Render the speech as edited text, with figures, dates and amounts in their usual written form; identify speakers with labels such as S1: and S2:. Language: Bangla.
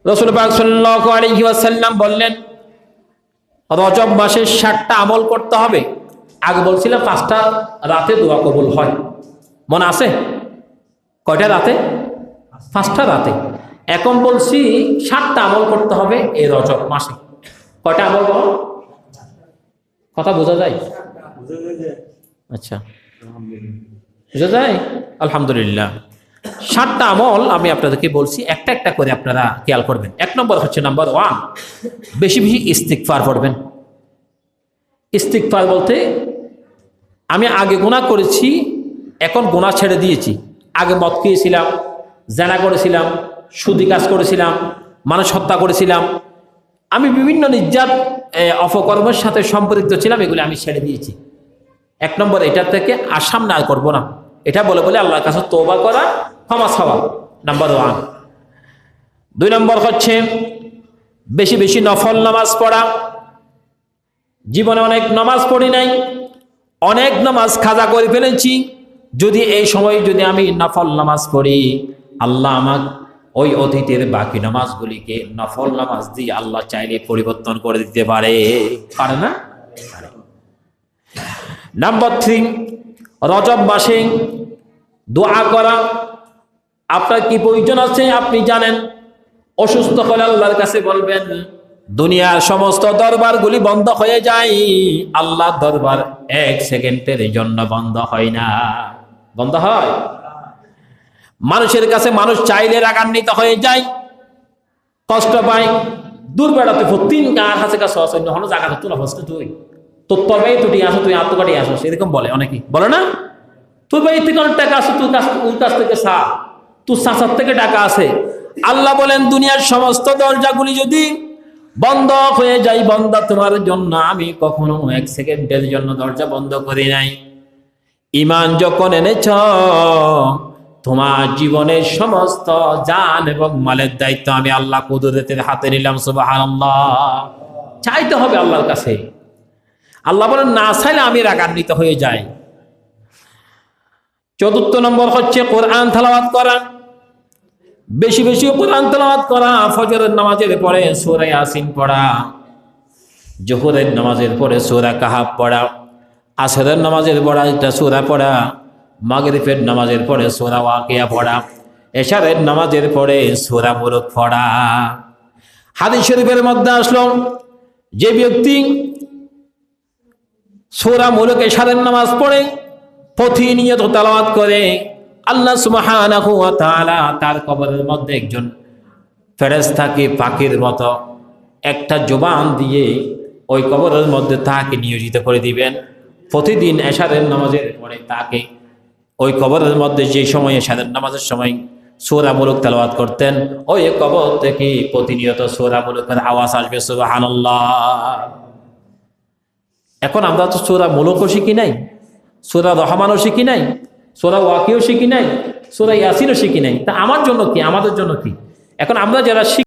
S1: রাসূল পাক সাল্লাল্লাহু আলাইহি ওয়াসাল্লাম বললেন, রজব মাসে 60টা আমল করতে হবে। আগে বলছিলাম 5টা রাতে দোয়া কবুল হয়, মনে আছে? কয়টা রাতে? 5টা রাতে। এখন বলছি 60টা আমল করতে হবে এই রজব মাসে। কয়টা আমল বল? কথা বোঝা যায়? আচ্ছা, বোঝা যায়? আলহামদুলিল্লাহ। 60টা আমল আমি আপনাদেরকে বলছি, একটা একটা করে আপনারা খেয়াল করবেন। 1 নম্বর হচ্ছে, নাম্বার 1, বেশি বেশি ইস্তিগফার পড়বেন। ইস্তিগফার বলতে, আমি আগে গুনাহ করেছি, এখন গুনাহ ছেড়ে দিয়েছি। আগে মদ খেয়েছিলাম, জেনা করেছিলাম, সুদি কাজ করেছিলাম, মানুষ হত্যা করেছিলাম, আমি বিভিন্ন নির্যাত অপকর্মের সাথে সম্পৃক্ত ছিলাম, এগুলি আমি ছেড়ে দিয়েছি। 1 নম্বর, এটার থেকে আর সামনে আর করবো না, এটা বলে বলে আল্লাহর কাছে তওবা করা, ক্ষমা চাওয়া, নাম্বার 1। 2 নম্বর হচ্ছে বেশি বেশি নফল নামাজ পড়া। জীবনে অনেক নামাজ পড়ি নাই, অনেক নামাজ কাজা করে ফেলেছি। যদি এই সময় যদি আমি নফল নামাজ পড়ি, আল্লাহ আমাকে ওই অতীতের বাকি নামাজগুলিকে নফল নামাজ দিয়ে আল্লাহ চাইলে পরিবর্তন করে দিতে পারে, পারে না? নাম্বার 3, রজব মাসে দোয়া করা। আপনার কি প্রয়োজন আছে আপনি জানেন। অসুস্থ হলে আল্লাহর কাছে বলবেন, দুনিয়ার সমস্ত দরবারগুলি বন্ধ হয়ে যায়, আল্লাহর দরবার 1 সেকেন্ডের জন্য বন্ধ হয় না। বন্ধ হয়? মানুষের কাছে মানুষ চাইলে রাগান্বিত হয়ে যায়, কষ্ট পায়, দূর বেড়াতে 3 কার হাতে কাছে অন্য হলো জায়গা তো না ফসতে তুই তোর তবেই তুই আসো, তুই আত্মকাটি আসো, এরকম বলে অনেকে, বলে না? তোর ভাই থেকে অনেক টাকা আছে, তোর কাছ থেকে চা, তোর চাচার থেকে টাকা আছে। আল্লাহ বলেন, দুনিয়ার সমস্ত দরজাগুলি যদি বন্ধ হয়ে যায়, বন্ধ তোমার জন্য আমি কখনো 1 সেকেন্ডের জন্য দরজা বন্ধ করি নাই। ঈমান যখন এনেছ, তোমার জীবনের সমস্ত জান এবং মালের দায়িত্ব আমি আল্লাহ কুদরতের হাতে নিলাম। সুবহানাল্লাহ। চাইতে হবে আল্লাহর কাছে। আল্লাহ বলেন, না চাইলে আমি রাগান্বিত হয়ে যাই। 4 নম্বর হচ্ছে কোরআন তেলাওয়াত করা। বেশি বেশি কোরআন তেলাওয়াত করা। ফজরের নামাজের পরে সূরা ইয়াসিন পড়া, জোহরের নামাজের পরে সূরা কাহাফ পড়া, আসরের নামাজের পরে একটা সূরা পড়া, মাগরিবের নামাজের পরে সূরা ওয়াকিয়া পড়া, এশারের নামাজের পরে সূরা মুলক পড়া। হাদিস শরীফের মধ্যে আসলো, যে ব্যক্তি সূরা মুলক এশারের নামাজ পড়ে প্রতিনিয়ত তেলাওয়াত করে, আল্লাহ সুবহানাহু ওয়া তাআলা তার কবরের মধ্যে একজন ফেরেশতাকে পাখির মতো একটা জবান দিয়ে ওই কবরের মধ্যে তাকে নিয়োজিত করে দিবেন। প্রতিদিন এশারের নামাজের পরে তাকে ওই কবরের মধ্যে, যে সময় এশারের নামাজের সময় সূরা মুলক তেলাওয়াত করতেন, ওই কবর থেকে প্রতিনিয়ত সূরা মুলকের আওয়াজ আসবে। সুবহানাল্লাহ। এখন আমরা তো সূরা মুলকও শিখি নাই, সূরা রহমানও শিখি নাই, সূরা ওয়াকিয়াও শিখি নাই, সূরা ইয়াসিনও শিখি নাই। তা আমার জন্য কি, আমাদের জন্য কি? এখন আমরা যারা